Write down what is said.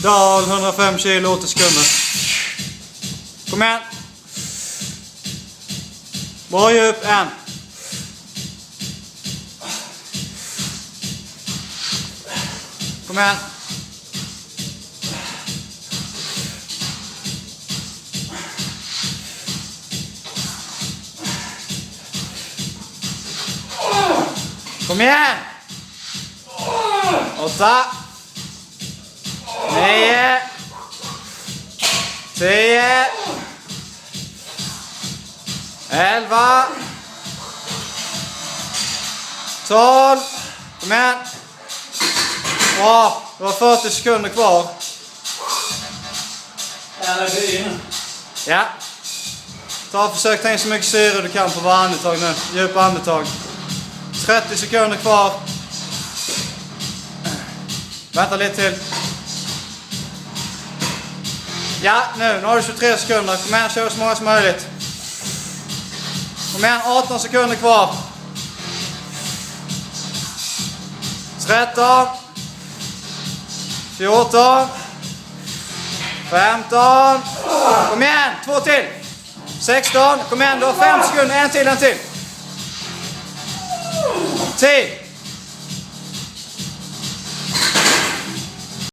Dal 105 kilo 80 sekunder. Kom igen. Bra djup, en. Kom igen. Kom igen. 8. 9. 10. 11. 12. Kom igen. Bra. Det var 40 sekunder kvar. Ja. Ta och försök ta in så mycket syre du kan på varje andetag nu. Djupa andetag. 30 sekunder kvar. Vänta lite till. Ja, nu har du 23 sekunder. Kom igen, kör så många som möjligt. Kom igen, 18 sekunder kvar. 13. 14. 15. Kom igen, 2 till. 16. Kom igen, du har 5 sekunder. En till. 10.